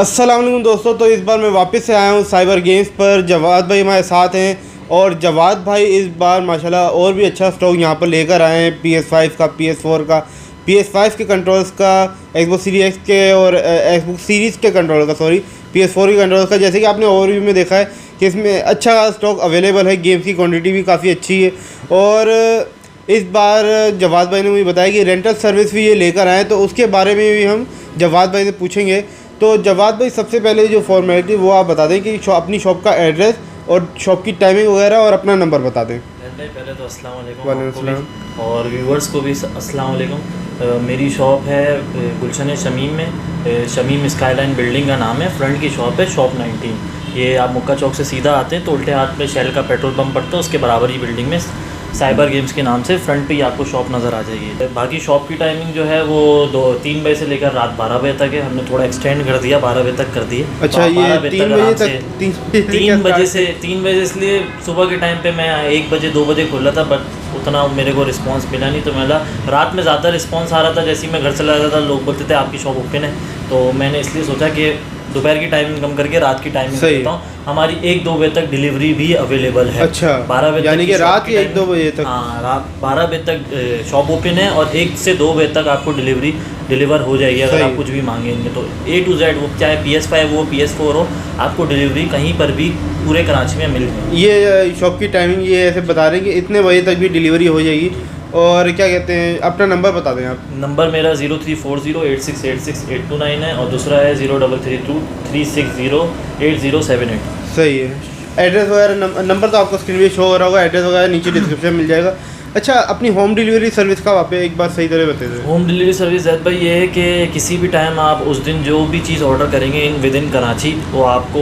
अस्सलाम वालेकुम दोस्तों। तो इस बार मैं वापस से आया हूँ साइबर गेम्स पर। जवाद भाई हमारे साथ हैं और जवाद भाई इस बार माशाल्लाह और भी अच्छा स्टॉक यहाँ पर लेकर आए हैं। PS5 का, PS4 का, PS5 के कंट्रोल्स का, Xbox Series X के और Xbox सीरीज़ के कंट्रोल का, सॉरी PS4 के कंट्रोल्स का। जैसे कि आपने ओवरव्यू में देखा है कि इसमें अच्छा स्टॉक अवेलेबल है, गेम्स की क्वान्टिटी भी काफ़ी अच्छी है। और इस बार जवाद भाई ने मुझे बताया कि रेंटल सर्विस भी ये लेकर आए, तो उसके बारे में भी हम जवाद भाई से पूछेंगे। तो जवाद भाई सबसे पहले जो फॉर्मेलिटी वो आप बता दें कि अपनी शॉप का एड्रेस और शॉप की टाइमिंग वगैरह और अपना नंबर बता दें। पहले तो अस्सलाम वालेकुम आपको भी और व्यूवर्स को भी अस्सलाम वालेकुम। मेरी शॉप है गुलशन शमीम में, शमीम स्काईलाइन बिल्डिंग का नाम है। फ्रंट की शॉप है शॉप 19। ये आप मुक्का चौक से सीधा आते हैं तो उल्टे हाथ में शेल का पेट्रोल पंप पड़ता है, उसके बराबर ही बिल्डिंग में साइबर गेम्स के नाम से फ्रंट पे ही आपको शॉप नज़र आ जाएगी। बाकी शॉप की टाइमिंग जो है वो 3 बजे से लेकर रात 12 बजे तक है। हमने थोड़ा एक्सटेंड कर दिया, 12 बजे तक कर दिए। अच्छा, ये 3 बजे तक 3 बजे इसलिए सुबह के टाइम पे मैं 1 बजे 2 बजे खोला था, बट उतना मेरे को रिस्पांस मिला नहीं। तो मैं रात में ज़्यादा रिस्पांस आ रहा था। जैसे ही मैं घर चला जाता था लोग बोलते थे आपकी शॉप ओपन है, तो मैंने इसलिए सोचा कि दोपहर की टाइमिंग कम करके रात की टाइमिंग देता हूँ। हमारी 1-2 बजे तक डिलीवरी भी अवेलेबल है। अच्छा, 12 बजे यानी कि रात के 1-2 बजे तक? हाँ, रात 12 बजे तक शॉप ओपन है और 1 से 2 बजे तक आपको डिलीवर हो जाएगी अगर आप कुछ भी मांगेंगे तो। A to Z, वो चाहे PS5 हो, PS4 हो, आपको डिलीवरी कहीं पर भी पूरे कराची में मिल जाएगी। ये शॉप की टाइमिंग ये ऐसे बता रहे हैं कि इतने बजे तक भी डिलीवरी हो जाएगी। और क्या कहते हैं, अपना नंबर बता दें आप। नंबर मेरा 034086868229 है और दूसरा है 033236088078। सही है। एड्रेस वगैरह नंबर तो आपको स्क्रीन पे शो हो रहा होगा, एड्रेस वगैरह नीचे डिस्क्रिप्शन में मिल जाएगा। अच्छा, अपनी होम डिलीवरी सर्विस का वहाँ पे एक बार सही तरह बता दें। होम डिलीवरी सर्विस जैद भाई ये है कि किसी भी टाइम आप उस दिन जो भी चीज़ ऑर्डर करेंगे विद इन कराची, वो आपको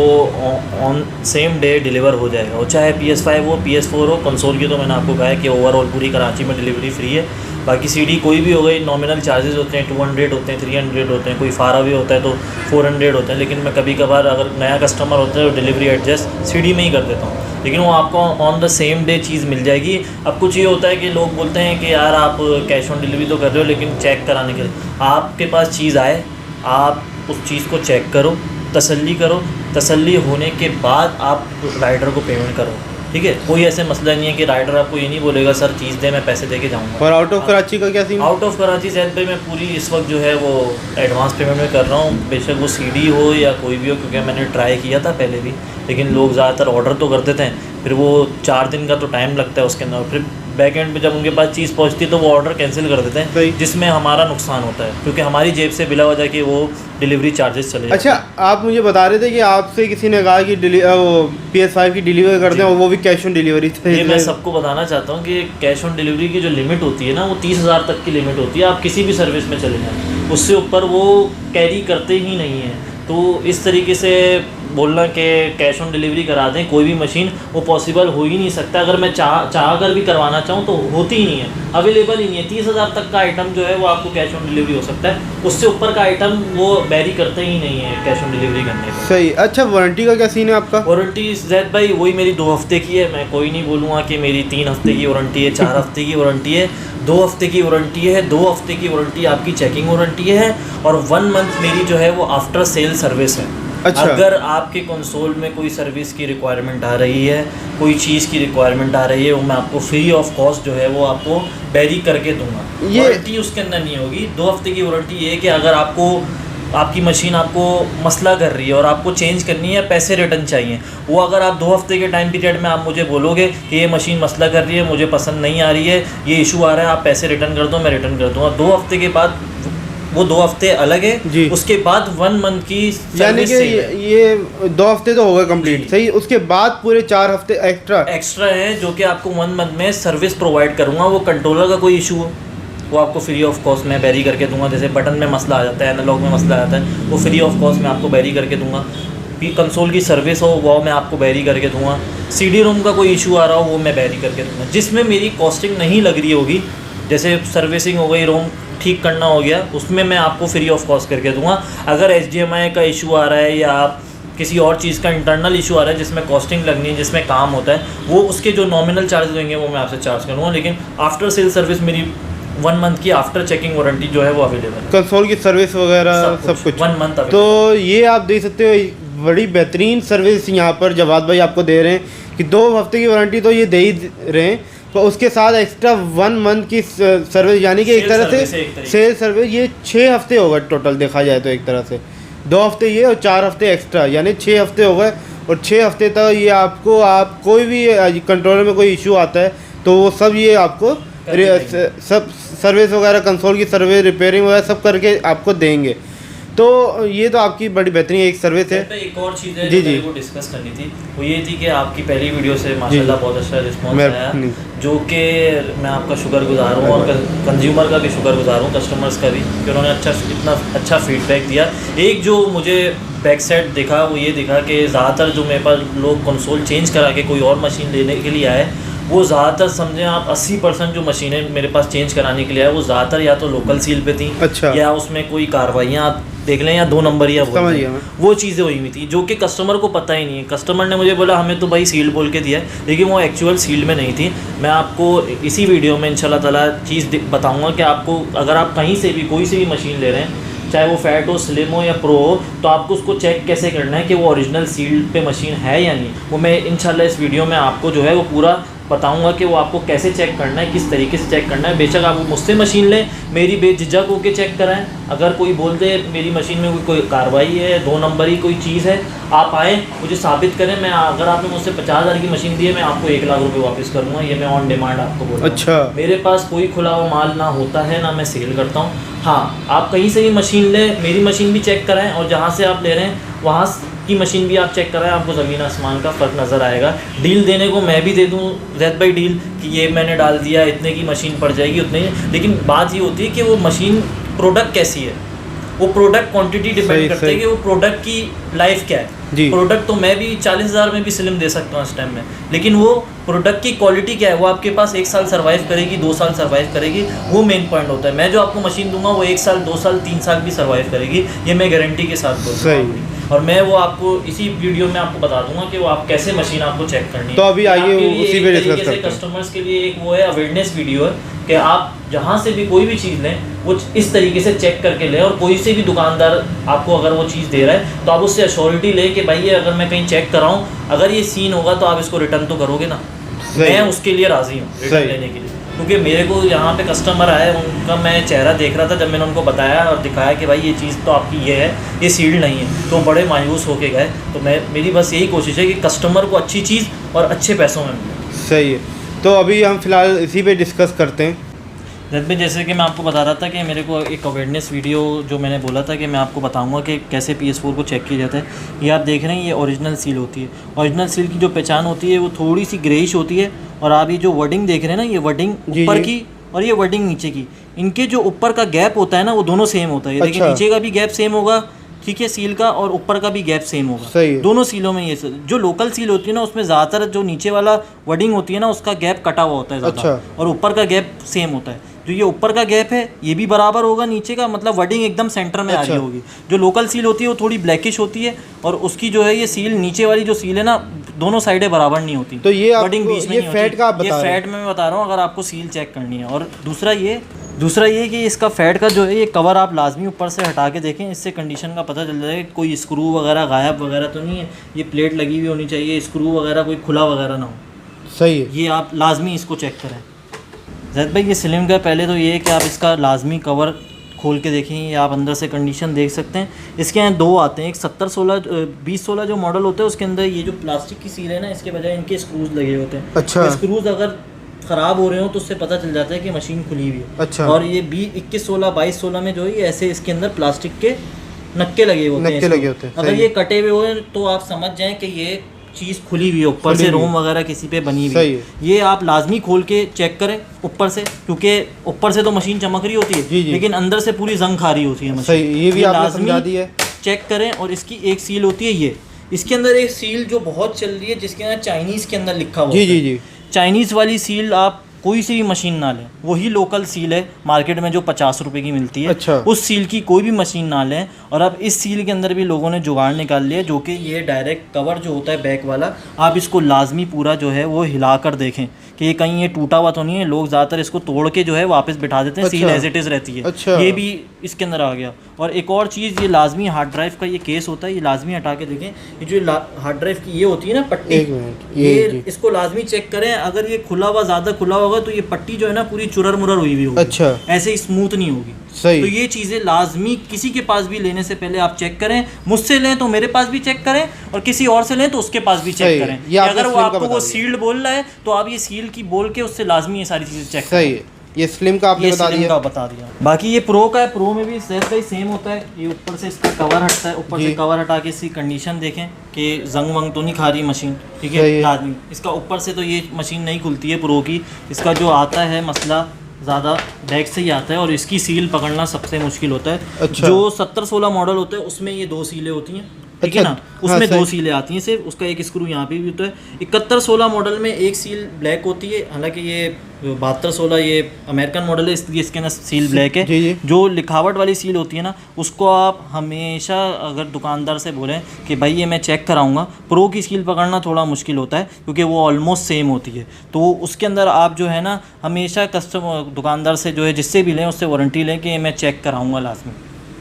ऑन सेम डे डिलीवर हो जाएगा। वो चाहे PS5 हो, PS4 हो। कंसोल की तो मैंने आपको कहा है कि ओवरऑल पूरी कराची में डिलीवरी फ्री है। बाकी CD कोई भी हो गई, नॉमिनल चार्जेस होते हैं, 200 होते हैं, 300 होते हैं, कोई फारा भी होता है तो 400 होता है। लेकिन मैं कभी कभार अगर नया कस्टमर होता है तो डिलीवरी एडजस्ट CD में ही कर देता हूँ, लेकिन वो आपको ऑन द सेम डे चीज़ मिल जाएगी। अब कुछ ये होता है कि लोग बोलते हैं कि यार आप कैश ऑन डिलीवरी तो कर रहे हो, लेकिन चेक कराने के लिए आपके पास चीज़ आए, आप उस चीज़ को चेक करो, तसल्ली करो, तसल्ली होने के बाद आप राइडर को पेमेंट करो। ठीक है, कोई ऐसे मसला नहीं है कि राइडर आपको ये नहीं बोलेगा सर चीज़ दे मैं पैसे दे के जाऊँगा। और आउट ऑफ कराची का क्या scene? Out of Karachi Zaid भाई मैं पूरी इस वक्त जो है वो एडवांस पेमेंट में कर रहा हूँ, बेशक वो CD हो या कोई भी हो, क्योंकि मैंने ट्राई किया था पहले भी। लेकिन लोग ज़्यादातर ऑर्डर तो कर देते हैं, फिर वो 4 दिन का तो टाइम लगता है उसके अंदर, फिर बैक एंड पे जब उनके पास चीज़ पहुंचती है तो वो ऑर्डर कैंसिल कर देते हैं, जिसमें हमारा नुकसान होता है क्योंकि हमारी जेब से बिला वजह कि वो डिलीवरी चार्जेस चले। अच्छा, आप मुझे बता रहे थे कि आपसे किसी ने कहा कि वो PS5 की डिलीवरी करते हैं और वो भी कैश ऑन डिलीवरी। ये मैं सबको बताना चाहता हूँ कि कैश ऑन डिलीवरी की जो लिमिट होती है ना, वो 30,000 तक की लिमिट होती है। आप किसी भी सर्विस में चले जाएँ, उससे ऊपर वो कैरी करते ही नहीं है। तो इस तरीके से बोलना कि कैश ऑन डिलीवरी करा दें कोई भी मशीन, वो पॉसिबल हो ही नहीं सकता। अगर मैं चाह कर भी करवाना चाहूँ तो होती ही नहीं है, अवेलेबल ही नहीं है। 30,000 तक का आइटम जो है वो आपको कैश ऑन डिलीवरी हो सकता है, उससे ऊपर का आइटम वो बैरी करते ही नहीं है कैश ऑन डिलीवरी करने का। सही। अच्छा, वारंटी का क्या सीन है आपका? वारंटी जैद भाई वही मेरी 2 हफ्ते की है। मैं कोई नहीं बोलूँगा कि मेरी 3 हफ्ते की वारंटी है, 4 हफ्ते की वारंटी है, 2 हफ्ते की वारंटी है। 2 हफ्ते की वारंटी आपकी चेकिंग वारंटी है और 1 मंथ मेरी जो है वो आफ्टर सेल सर्विस है। अच्छा। अगर आपके कंसोल में कोई सर्विस की रिक्वायरमेंट आ रही है, कोई चीज़ की रिक्वायरमेंट आ रही है, वो मैं आपको फ्री ऑफ कॉस्ट जो है वो आपको बैरी करके दूंगा। वारंटी उसके अंदर नहीं होगी। 2 हफ्ते की वारंटी ये है कि अगर आपकी मशीन आपको मसला कर रही है और आपको चेंज करनी है, पैसे रिटर्न चाहिए, वो अगर आप 2 हफ्ते के टाइम पीरियड में आप मुझे बोलोगे कि ये मशीन मसला कर रही है, मुझे पसंद नहीं आ रही है, ये इशू आ रहा है, आप पैसे रिटर्न कर दो, मैं रिटर्न कर दूँगा। 2 हफ्ते के बाद वो 2 हफ्ते अलग है, उसके बाद 1 मंथ की, यानी कि ये 2 हफ्ते तो होगा कंप्लीट। सही। उसके बाद पूरे 4 हफ्ते एक्स्ट्रा है जो कि आपको 1 मंथ में सर्विस प्रोवाइड करूँगा। वो कंट्रोलर का कोई इशू हो वो आपको फ्री ऑफ कॉस्ट में बैरी करके दूंगा। जैसे बटन में मसला आ जाता है, एनालॉग में मसला आ जाता है, वो फ्री ऑफ कॉस्ट में आपको बैरी करके दूंगा। कंसोल की सर्विस हो वो मैं आपको बैरी करके दूंगा। CD रोम का कोई इशू आ रहा हो वो मैं बैरी करके दूंगा। जिसमें मेरी कॉस्टिंग नहीं लग रही होगी, जैसे सर्विसिंग हो गई, रोम ठीक करना हो गया, उसमें मैं आपको फ्री ऑफ कॉस्ट करके दूंगा। अगर HDMI का इशू आ रहा है या आप किसी और चीज़ का इंटरनल इशू आ रहा है जिसमें कॉस्टिंग लगनी है, जिसमें काम होता है, वो उसके जो नॉमिनल चार्जेस होंगे वो मैं आपसे चार्ज करूँगा। लेकिन आफ्टर सेल सर्विस मेरी 1 मंथ की आफ्टर चेकिंग वारंटी जो है वो अवेलेबल है। कंसोल की सर्विस वगैरह सब कुछ 1 मंथ। तो ये आप देख सकते हो बड़ी बेहतरीन सर्विस यहाँ पर जवाद भाई आपको दे रहे हैं कि 2 हफ्ते की वारंटी तो ये दे ही रहे हैं, तो उसके साथ एक्स्ट्रा 1 मंथ की सर्विस, यानी कि एक तरह से सेल सर्विस ये 6 हफ्ते हो गए टोटल देखा जाए तो, एक तरह से 2 हफ्ते ये और 4 हफ्ते एक्स्ट्रा, यानी 6 हफ्ते हो गए। और 6 हफ्ते तक ये आपको, आप कोई भी कंट्रोलर में कोई इशू आता है तो वो सब ये आपको सब सर्विस वगैरह, कंसोल की सर्विस, रिपेयरिंग वगैरह सब करके आपको देंगे। तो ये तो आपकी बड़ी बेहतरीन एक सर्विस है। एक और चीज़ है जो मेरे को डिस्कस करनी थी, वो ये थी कि आपकी पहली वीडियो से माशाल्लाह बहुत अच्छा रिस्पॉन्स आया, जो कि मैं आपका शुक्रगुजार हूँ और कंज्यूमर का भी शुक्रगुजार हूँ, कस्टमर्स का भी, कि उन्होंने इतना अच्छा फीडबैक दिया। एक जो मुझे बैक साइड दिखा वो ये दिखा कि ज़्यादातर जो मेरे पास लोग कंसोल चेंज करा के कोई और मशीन लेने के लिए आए, वो ज़्यादातर समझें आप 80% जो मशीनें मेरे पास चेंज कराने के लिए आए वो ज़्यादातर या तो लोकल सील पे थी, अच्छा, या उसमें कोई कार्रवाइयाँ आप देख लें या 2 नंबरिया वो चीज़ें हुई हुई थी, जो कि कस्टमर को पता ही नहीं है। कस्टमर ने मुझे बोला हमें तो भाई सील बोल के दिया है, लेकिन वो एक्चुअल सील में नहीं थी। मैं आपको इसी वीडियो में इंशाल्लाह ताला चीज़ बताऊँगा कि आपको अगर आप कहीं से भी कोई सी भी मशीन ले रहे हैं, चाहे वो फैट हो, स्लिम हो या प्रो हो, तो आपको उसको चेक कैसे करना है कि वो ओरिजिनल सील पे मशीन है या नहीं। वो मैं इंशाल्लाह इस वीडियो में आपको जो है वो पूरा बताऊंगा कि वो आपको कैसे चेक करना है, किस तरीके से चेक करना है। बेशक आप मुझसे मशीन लें, मेरी बेझिझक होकर चेक कराएं। अगर कोई बोल दे मेरी मशीन में कोई कार्रवाई है, 2 नंबरी कोई चीज़ है, आप आएँ मुझे साबित करें। मैं अगर आपने मुझसे 50,000 की मशीन दी है, मैं आपको 1 लाख रुपये वापस करूँगा। ये मैं ऑन डिमांड आपको बोल रहा हूँ। अच्छा, मेरे पास कोई खुला हुआ माल ना होता है, ना मैं सेल करता हूँ। हाँ, आप कहीं से भी मशीन लें, मेरी मशीन भी चेक कराएं और जहाँ से आप ले रहे हैं वहाँ की मशीन भी आप चेक कराएं, आपको ज़मीन आसमान का फ़र्क नज़र आएगा। डील देने को मैं भी दे दूँ ज़ैद भाई डील कि ये मैंने डाल दिया, इतने की मशीन पड़ जाएगी उतने, लेकिन बात ये होती है कि वो मशीन प्रोडक्ट कैसी है, वो प्रोडक्ट क्वांटिटी डिपेंड करते हैं कि वो प्रोडक्ट की लाइफ क्या है। प्रोडक्ट तो मैं भी 40,000 में भी स्लिम दे सकता हूँ इस टाइम में, लेकिन वो प्रोडक्ट की क्वालिटी क्या है, वो आपके पास 1 साल सर्वाइव करेगी, 2 साल सर्वाइव करेगी, वो मेन पॉइंट होता है। मैं जो आपको मशीन दूंगा वो 1 साल, 2 साल, 3 साल भी सर्वाइव करेगी, ये मैं गारंटी के साथ बोलूँगा। और मैं वो आपको इसी वीडियो में आपको बता दूंगा कि वो आप कैसे मशीन आपको चेक करनी है। तो अभी आइए उसी पे डिस्कस करते हैं। कस्टमर्स के लिए एक वो है अवेयरनेस वीडियो है कि आप जहाँ से भी कोई भी चीज़ लें वो इस तरीके से चेक करके लें, और कोई से भी दुकानदार आपको अगर वो चीज़ दे रहा है तो आप उससे अश्योरिटी लें कि भाई ये अगर मैं कहीं चेक कराऊँ, अगर ये सीन होगा तो आप इसको रिटर्न तो करोगे ना। मैं उसके लिए राज़ी हूँ रिटर्न लेने के लिए, क्योंकि मेरे को यहाँ पे कस्टमर आए, उनका मैं चेहरा देख रहा था जब मैंने उनको बताया और दिखाया कि भाई ये चीज़ तो आपकी ये है, ये सील्ड नहीं है, तो बड़े मायूस होके गए। तो मेरी बस यही कोशिश है कि कस्टमर को अच्छी चीज़ और अच्छे पैसों में मिले। सही है, तो अभी हम फ़िलहाल इसी पे डिस्कस करते हैं। जैसे कि मैं आपको बता रहा था कि मेरे को एक अवेयरनेस वीडियो जो मैंने बोला था कि मैं आपको बताऊंगा कि कैसे PS4 को चेक किया जाता है। ये आप देख रहे हैं, ये ओरिजिनल सील होती है। ओरिजिनल सील की जो पहचान होती है वो थोड़ी सी ग्रेइश होती है, और आप ये जो वर्डिंग देख रहे हैं ना, ये वर्डिंग ऊपर की और ये वर्डिंग नीचे की, इनके जो ऊपर का गैप होता है ना वो दोनों सेम होता है। अच्छा। देखिए नीचे का भी गैप सेम होगा, ठीक है, सील का, और ऊपर का भी गैप सेम होगा। दोनों सीलों में ये जो लोकल सील होती है ना उसमें ज़्यादातर जो नीचे वाला वर्डिंग होती है ना उसका गैप कटा हुआ होता है ज़्यादा। अच्छा। और ऊपर का गैप सेम होता है। जो ये ऊपर का गैप है ये भी बराबर होगा नीचे का, मतलब वर्डिंग एकदम सेंटर में आ रही होगी। जो लोकल सील होती है वो थोड़ी ब्लैकिश होती है, और उसकी जो है ये सील नीचे वाली जो सील है ना दोनों साइडें बराबर नहीं होती। तो ये वर्डिंग बीच में नहीं फैट होती। ये फैट में मैं बता रहा हूँ अगर आपको सील चेक करनी है। और दूसरा ये कि इसका फैट का जो है ये कवर आप लाजमी ऊपर से हटा के देखें, इससे कंडीशन का पता चल जाएगा कि कोई स्क्रू वगैरह गायब वगैरह तो नहीं है। ये प्लेट लगी हुई होनी चाहिए, स्क्रू वगैरह कोई खुला वगैरह ना हो। सही है, ये आप लाजमी इसको चेक करें। ज़ैद भाई ये स्लिम का पहले तो ये है कि आप इसका लाजमी कवर खोल के देखें, ये आप अंदर से कंडीशन देख सकते हैं। इसके यहाँ 2 आते हैं, एक 2016 जो मॉडल होता है उसके अंदर ये जो प्लास्टिक की सील है ना इसके बजाय इनके स्क्रूज लगे होते हैं। अच्छा। स्क्रूज अगर ख़राब हो रहे हो तो उससे पता चल जाता है कि मशीन खुली हुई है। अच्छा। और ये 21-16, 22-16 में जो है ऐसे इसके अंदर प्लास्टिक के नक्के लगे होते हैं। अगर ये कटे हुए हो तो आप समझ जाएँ कि ये चीज़ खुली हुई है, ऊपर से रोम वगैरह किसी पे बनी हुई है। ये आप लाजमी खोल के चेक करें ऊपर से, क्योंकि ऊपर से तो मशीन चमक रही होती है लेकिन अंदर से पूरी जंग खा रही होती है मशीन। ये भी आपने समझा दी है, चेक करें। और इसकी एक सील होती है, ये इसके अंदर एक सील जो बहुत चल रही है जिसके अंदर चाइनीज़ के अंदर लिखा हुआ है। चाइनीज़ वाली सील आप कोई सी भी मशीन ना लें, वही लोकल सील है मार्केट में जो 50 रुपए की मिलती है। अच्छा। उस सील की कोई भी मशीन ना लें। और अब इस सील के अंदर भी लोगों ने जुगाड़ निकाल लिया, जो कि ये डायरेक्ट कवर जो होता है बैक वाला, आप इसको लाजमी पूरा जो है वो हिला कर देखें कि ये कहीं ये टूटा हुआ तो नहीं है। लोग ज़्यादातर इसको तोड़ के जो है वापस बिठा देते हैं, सील एज इट इज़ रहती है। अच्छा। ये भी इसके अंदर आ गया। और एक और चीज़, ये लाजमी हार्ड ड्राइव का ये केस होता है, ये लाजमी हटा के देखें। ये जो हार्ड ड्राइव की ये होती है ना पट्टी, ये इसको लाजमी चेक करें। अगर ये खुला हुआ, ज़्यादा खुला होगा तो ये पट्टी जो है ना पूरी चुरर मुरर हुई हुई होगी। अच्छा। ऐसे ही स्मूथ नहीं होगी। सही। तो ये चीज़ें लाजमी किसी के पास भी लेने से पहले आप चेक करें। मुझसे लें तो मेरे पास भी चेक करें, और किसी और से लें तो उसके पास भी चेक करें। अगर वो आपको वो सील्ड बोल रहा है तो आप ये सील की बोल के उससे लाजमी ये सारी चीज़ें चेक करें। सही है। ये स्लिम का आपने बता दिया। बाकी ये प्रो का है, प्रो में भी सेट का ही सेम होता है। ये ऊपर से इसका कवर हटता है, ऊपर से कवर हटा के इसकी कंडीशन देखें कि जंग वंग तो नहीं खा रही मशीन, ठीक है लाजमी। इसका ऊपर से तो ये मशीन नहीं खुलती है प्रो की। इसका जो आता है मसला ज़्यादा बैक से ही आता है, और इसकी सील पकड़ना सबसे मुश्किल होता है। अच्छा। जो 70-16 मॉडल होते हैं उसमें ये 2 सीलें होती हैं, ठीक है ना, उसमें 2 सीलें आती हैं सिर्फ, उसका एक स्क्रू यहाँ पे भी होता है। 71-16 मॉडल में एक सील ब्लैक होती है, हालांकि ये 72-16 ये अमेरिकन मॉडल है इसलिए इसके अंदर सील ब्लैक है। जी। जो लिखावट वाली सील होती है ना, उसको आप हमेशा अगर दुकानदार से बोलें कि भाई ये मैं चेक कराऊंगा, प्रो की सील पकड़ना थोड़ा मुश्किल होता है क्योंकि वो ऑलमोस्ट सेम होती है। तो उसके अंदर आप जो है ना हमेशा कस्टमर दुकानदार से जो है जिससे भी लें उससे वारंटी लें कि मैं चेक कराऊँगा लाजमी।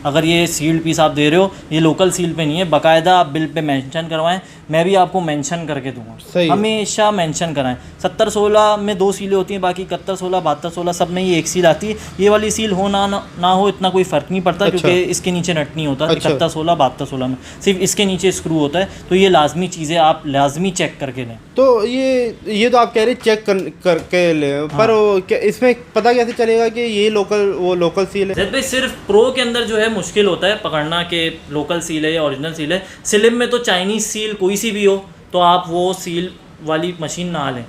अगर ये सील्ड पीस आप दे रहे हो, ये लोकल सील पे नहीं है, बाकायदा आप बिल पे मेंशन करवाएं। मैं भी आपको मेंशन करके दूंगा, हमेशा मेंशन कराएं। 70-16 में 2 सीलें होती हैं, बाकी 71-16 72-16 सब में ये एक सील आती है। ये वाली सील हो ना हो इतना कोई फ़र्क नहीं पड़ता। अच्छा। क्योंकि इसके नीचे नट नहीं होता। 71-16 72-16 में सिर्फ इसके नीचे स्क्रू होता है। तो ये लाजमी चीज़ें आप लाजमी चेक करके लें। तो ये तो आप कह रहे चेक करके लें, पर इसमें पता कैसे चलेगा कि ये लोकल सील है? भाई सिर्फ प्रो के अंदर जो है मुश्किल होता है पकड़ना कि लोकल सील है या ओरिजिनल सील है। स्लिम में तो चाइनीज़ सील कोई सी भी हो तो आप वो सील वाली मशीन ना लें,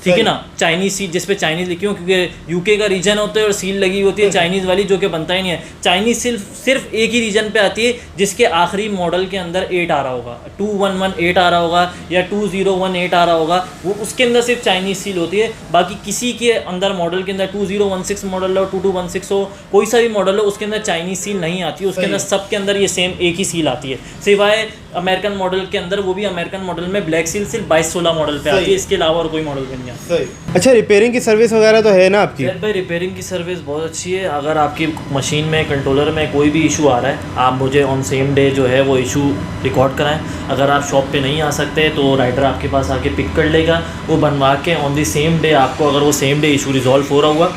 ठीक है ना। चाइनीज़ सील जिस पे चाइनीज़ लिखी हो, क्योंकि यूके का रीजन होता है और सील लगी होती है चाइनीज़ वाली, जो कि बनता ही नहीं है। चाइनीज़ सील सिर्फ एक ही रीजन पे आती है जिसके आखिरी मॉडल के अंदर 8 आ रहा होगा, 2118 आ रहा होगा या 2018 आ रहा होगा, वो उसके अंदर सिर्फ चाइनीज़ सील होती है। बाकी किसी के अंदर मॉडल के अंदर 2016 मॉडल हो, 2216 हो, कोई सा भी मॉडल हो, उसके अंदर चाइनीज़ सील नहीं आती है। उसके अंदर सब के अंदर ये सेम एक ही सील आती है, सिवाय अमेरिकन मॉडल के अंदर, वो भी अमेरिकन मॉडल में ब्लैक सील सिर्फ 22-16 मॉडल पे आती है, इसके अलावा और कोई मॉडल पे नहीं आता। अच्छा, रिपेयरिंग की सर्विस वगैरह तो है ना आपकी? भाई रिपेयरिंग की सर्विस बहुत अच्छी है। अगर आपकी मशीन में कंट्रोलर में कोई भी इशू आ रहा है, आप मुझे ऑन सेम डे जो है वो इशू रिकॉर्ड कराएं। अगर आप शॉप पे नहीं आ सकते तो राइडर आपके पास आके पिक कर लेगा, वो बनवा के ऑन दी सेम डे आपको, अगर वो सेम डे इशू रिजॉल्व हो रहा हुआ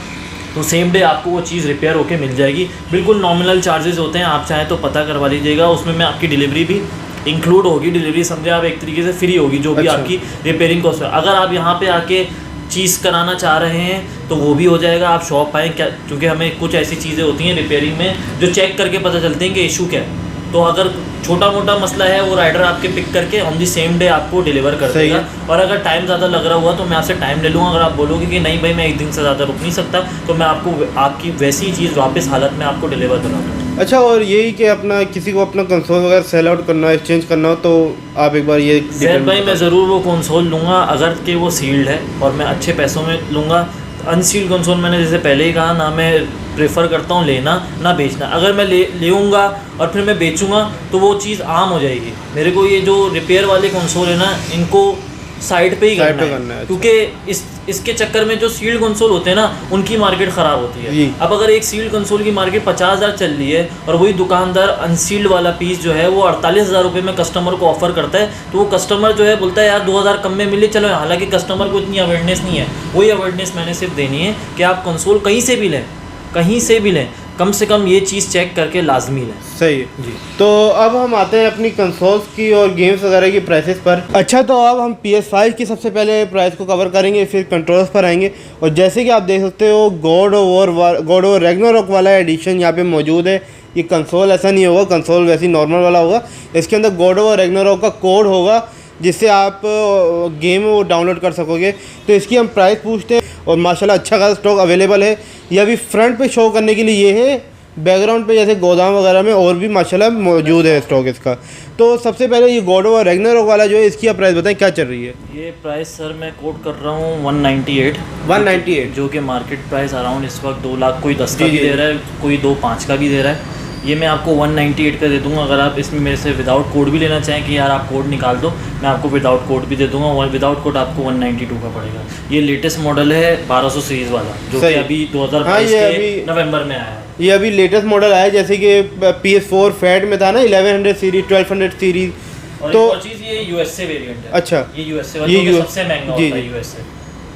तो सेम डे आपको वो चीज़ रिपेयर होके मिल जाएगी। बिल्कुल नॉमिनल चार्जेस होते हैं, आप चाहें तो पता करवा लीजिएगा। उसमें मैं आपकी डिलीवरी भी इंक्लूड होगी, डिलीवरी समझे आप एक तरीके से फ्री होगी जो भी आपकी रिपेयरिंग कॉस्ट है। अगर आप यहाँ पे आके चीज़ कराना चाह रहे हैं तो वो भी हो जाएगा, आप शॉप आएँ क्या, क्योंकि हमें कुछ ऐसी चीज़ें होती हैं रिपेयरिंग में जो चेक करके पता चलते हैं कि इशू क्या है। तो अगर छोटा मोटा मसला है वो राइडर आपके पिक करके ऑन दी सेम डे आपको डिलीवर कर देगा। और अगर टाइम ज़्यादा लग रहा हुआ तो मैं आपसे टाइम ले लूँगा। अगर आप बोलोगे कि नहीं भाई मैं एक दिन से ज़्यादा रुक नहीं सकता, तो मैं आपको आपकी वैसी चीज़ वापस हालत में आपको डिलीवर करा दूँगा। अच्छा, और यही कि अपना किसी को अपना कंसोल वगैरह सेल आउट करना है, एक्सचेंज करना हो, तो आप एक बार ये जैद भाई मैं ज़रूर वो कंसोल लूँगा अगर कि वो सील्ड है, और मैं अच्छे पैसों में लूँगा। अनसील्ड कंसोल मैंने जैसे पहले ही कहा, ना मैं प्रेफर करता हूँ लेना ना बेचना। अगर मैं लेऊँगा और फिर मैं बेचूँगा तो वो चीज़ आम हो जाएगी। मेरे को ये जो रिपेयर वाले कंसोल है ना, इनको साइड पे ही करना है, क्योंकि इसके चक्कर में जो सील्ड कंसोल होते हैं ना उनकी मार्केट ख़राब होती है। अब अगर एक सील्ड कंसोल की मार्केट 50,000 चल रही है और वही दुकानदार अनसील्ड वाला पीस जो है वो 48,000 रुपये में कस्टमर को ऑफर करता है, तो वो कस्टमर जो है बोलता है यार 2,000 कम में मिले चलो। हालांकि कस्टमर को इतनी अवेयरनेस नहीं है। वही अवेयरनेस मैंने सिर्फ देनी है कि आप कंसोल कहीं से भी लें, कहीं से भी लें, कम से कम ये चीज़ चेक करके लाजमी लें। सही है जी। तो अब हम आते हैं अपनी कंसोल्स की और गेम्स वगैरह की प्राइसेस पर। अच्छा, तो अब हम PS5 की सबसे पहले प्राइस को कवर करेंगे, फिर कंट्रोल्स पर आएंगे। और जैसे कि आप देख सकते हो गॉड ऑफ वॉर रैग्नारोक वाला एडिशन यहाँ पे मौजूद है। ये कंसोल ऐसा नहीं होगा, कंसोल वैसे नॉर्मल वाला होगा। इसके अंदर गॉड ऑफ वॉर रैग्नारोक का कोड होगा जिससे आप गेम वो डाउनलोड कर सकोगे। तो इसकी हम प्राइस पूछते हैं, और माशाल्लाह अच्छा खासा स्टॉक अवेलेबल है। ये अभी फ्रंट पे शो करने के लिए ये है, बैकग्राउंड पे जैसे गोदाम वगैरह में और भी माशाल्लाह मौजूद है स्टॉक इसका। तो सबसे पहले ये गॉड ऑफ वॉर रैग्नारोक वाला जो है, इसकी आप प्राइस बताएं क्या चल रही है? ये प्राइस सर मैं कोट कर रहा हूँ 198, जो कि मार्केट प्राइस अराउंड इस वक्त 2 लाख कोई 10 का भी दे रहा है, कोई 2.5 का भी दे रहा है। ये मैं आपको 198 का दे दूंगा। अगर आप इसमें मेरे से विदाउट कोड भी लेना चाहें कि यार आप कोड निकाल दो, मैं आपको विदाउट कोड भी दे दूंगा। विदाउट कोड आपको 192 का पड़ेगा। ये लेटेस्ट मॉडल है 1200 सीरीज़ वाला, जो कि अभी 2022 के नवंबर में आया है। ये अभी लेटेस्ट मॉडल आया है, जैसे कि PS4 फैट में था ना 1100 सीरीज 1200 सीरीज। तो चीज़ ये यूएसए वेरिएंट है। अच्छा, ये यूएसए वाला सबसे महंगा होता है। यूएसए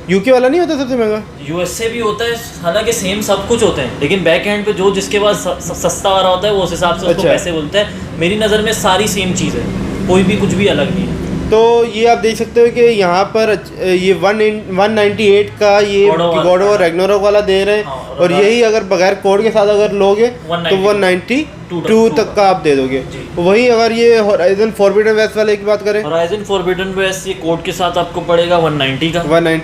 यूके वाला नहीं होता सबसे महंगा? यूएसए भी होता है, हालांकि सेम सब कुछ होते हैं, लेकिन बैक एंड पे जो जिसके पास सस्ता वाला होता है वो उस हिसाब से उसको पैसे बोलते हैं। मेरी नज़र में सारी सेम चीज़ है, कोई भी कुछ भी अलग नहीं है। तो ये आप देख सकते हो कि यहाँ पर ये 198 का ये गॉड ऑफ रैग्नारोक वाला दे रहे हैं। और यही अगर बगैर कोड के साथ अगर लोगे तो 192 तक का आप दे दोगे। वही अगर ये होराइजन फॉरबिडन वेस्ट वाले की बात करें, होराइजन फॉरबिडन वेस्ट ये कोड के साथ आपको पड़ेगा 190 का।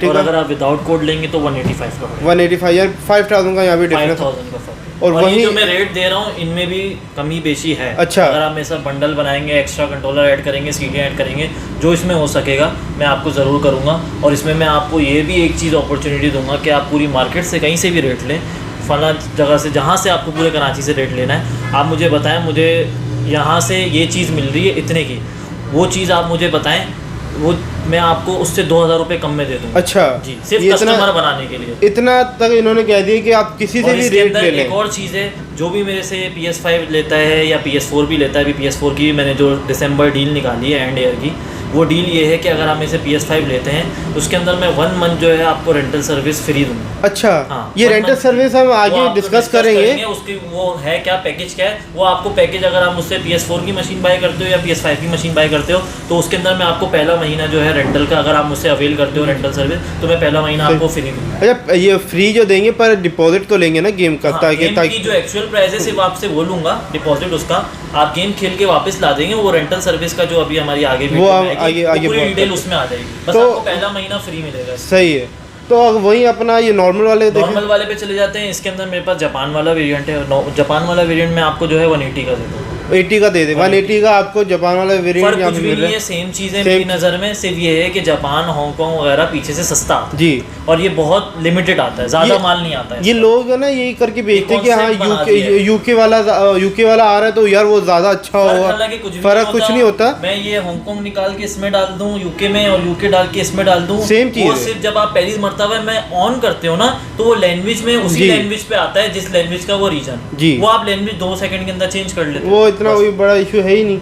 और अगर आप विदाउट कोड लेंगे तो 185 का पड़ेगा। 185 यार 5000 का यहाँ भी डिफरेंस। 5000 का फर्क। और वही जो मैं रेट दे रहा हूँ इनमें भी कमी बेशी है। अच्छा, अगर आप मेरे साथ बंडल बनाएंगे, एक्स्ट्रा कंट्रोलर ऐड करेंगे, सीडियाँ ऐड करेंगे, जो इसमें हो सकेगा मैं आपको ज़रूर करूँगा। और इसमें मैं आपको ये भी एक चीज़ अपॉर्चुनिटी दूंगा कि आप पूरी मार्केट से कहीं से भी रेट लें, फला जगह से जहाँ से आपको पूरे कराची से रेट लेना है, आप मुझे बताएं मुझे यहाँ से ये चीज़ मिल रही है इतने की, वो चीज़ आप मुझे बताएं, वो मैं आपको उससे 2000 रुपये कम में दे दूँगा। अच्छा जी, सिर्फ कस्टमर बनाने के लिए। इतना तक इन्होंने कह दिया कि आप किसी से भी रेट ले लें। एक और चीज़ है, जो भी मेरे से PS5 लेता है या PS4 भी लेता है, अभी PS4 की मैंने जो दिसंबर डील निकाली है एंड ईयर की, वो डील ये है कि अगर आप मेरे से PS5 लेते हैं उसके अंदर मैं 1 मंथ जो है आपको रेंटल सर्विस फ्री दूंगा। अच्छा, हाँ, ये रेंटल सर्विस हम आगे डिस्कस करेंगे। उसकी वो है क्या, पैकेज क्या है, वो आपको पैकेज अगर आप मुझसे PS4 की मशीन बाय करते हो या PS5 की मशीन बाय करते हो तो उसके अंदर मैं आपको पहला महीना जो है रेंटल का, अगर आप मुझसे अवेल करते हो रेंटल सर्विस, तो मैं पहला महीना आपको फ्री दूंगा। अच्छा, ये फ्री जो देंगे पर डिपॉजिट तो लेंगे ना गेम का? ताकि जो एक्चुअल प्राइस है सिर्फ आपसे बोलूंगा, डिपॉजिट उसका आप गेम खेल के वापस ला देंगे। वो रेंटल सर्विस का जो अभी हमारी आगे पूरी डिटेल उसमें आ जाएगी। बस आपको पहला महीना फ्री मिलेगा। सही है। तो वही अपना ये नॉर्मल वाले पे चले जाते हैं। इसके अंदर मेरे पास जापान वाला वेरिएंट है। जापान वाला वेरिएंट में आपको जो है 180 का दे दूँगा। 80 का दे दे, 180 का आपको जापान वाला वेरिएंट यहाँ पे मिल रहा है। सेम चीज़ें मेरी नज़र में सिर्फ ये है कि जापान, हांगकांग वगैरह पीछे से सस्ता आता है जी, और ये बहुत लिमिटेड आता है, ज़्यादा माल नहीं आता है। ये लोग है ना यही करके बेचते हैं कि हाँ यूके वाला आ रहा है तो यार वो ज़्यादा अच्छा होगा। फर्क कुछ नहीं होता। मैं ये हांगकांग निकाल के इसमें डाल दूँ यूके में और यूके डाल के इसमें डाल दूँ, सेम चीज़। सिर्फ जब आप पहली मरतबा में ऑन करते हो ना तो वो लैंग्वेज में उसी लैंग्वेज पे आता है जिस लैंग्वेज का वो रीजन, वो आप लैंग्वेज 2 सेकंड के अंदर चेंज कर लेते हो। वो इतना कोई बड़ा इशू है ही नहीं।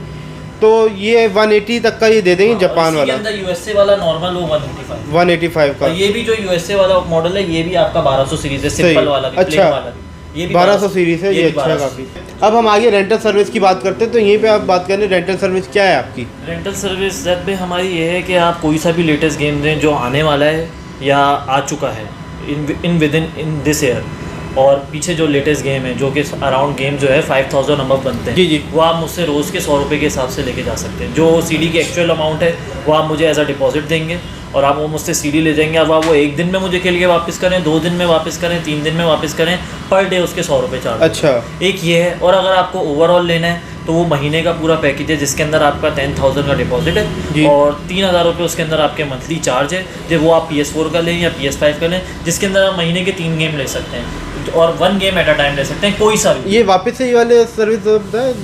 तो ये 180 तक का ये दे देंगे। जापान वाला अंदर यूएसए वाला नॉर्मल वो 185 का। ये भी जो यूएसए वाला मॉडल है ये भी आपका 1200 सीरीज है, सिंपल वाला भी, अच्छा वाला भी। ये भी 1200 सीरीज है, ये अच्छा है काफ़ी। अब हम आगे रेंटल सर्विस की बात करते हैं, तो यहीं पे आप बात करें रेंटल सर्विस क्या है आपकी? रेंटल सर्विस जब भी हमारी ये है कि आप कोई सा भी लेटेस्ट गेम दें जो आने वाला है या आ चुका है इन दिस ईयर, और पीछे जो लेटेस्ट गेम है जो कि अराउंड गेम जो है 5000 अबव बनते हैं, जी, वो आप मुझसे रोज़ के 100 रुपये के हिसाब से लेके जा सकते हैं। जो सीडी की एक्चुअल अमाउंट है वो आप मुझे एज अ डिपॉजिट देंगे और आप वो मुझसे सीडी ले जाएंगे। अब आप वो 1 दिन में मुझे खेल के वापस करें, 2 दिन में वापस करें, 3 दिन में वापस करें, पर डे उसके 100 रुपये चार्ज। अच्छा, एक ये है। और अगर आपको ओवरऑल लेना है तो वो महीने का पूरा पैकेज है जिसके अंदर आपका 10,000 का डिपॉजिट है और 3,000 रुपये उसके अंदर आपके मंथली चार्ज है। जो वो आप PS4 का लें या PS5 का लें, जिसके अंदर आप महीने के 3 गेम ले सकते हैं और 1 गेम एट अ टाइम ले सकते हैं, कोई सा भी। ये वापस से ये वाले सर्विस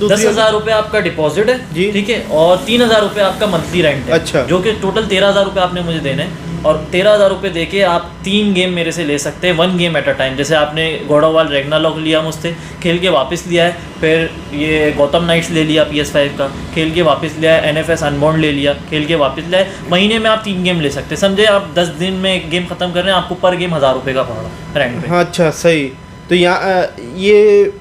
10,000 रुपये आपका डिपॉजिट है, ठीक है, और 3,000 रुपये आपका मंथली रेंट है। अच्छा, जो कि टोटल 13,000 रुपये आपने मुझे देने हैं और 13,000 रुपये दे के आप 3 गेम मेरे से ले सकते हैं, 1 गेम एट अ टाइम। जैसे आपने गॉड ऑफ वॉर रैग्नारोक लिया मुझसे, खेल के वापस लिया है, फिर ये गौतम नाइट्स ले लिया PS5 का, खेल के वापस लिया है, NFS अनबॉर्न ले लिया, खेल के वापस लिया है। महीने में आप 3 गेम ले सकते हैं। समझे आप 10 दिन में एक गेम खत्म कर रहे हैं, आपको पर गेम 1000 रुपये का पड़ रहा रैंक पे। हाँ, अच्छा, सही। तो यहाँ ये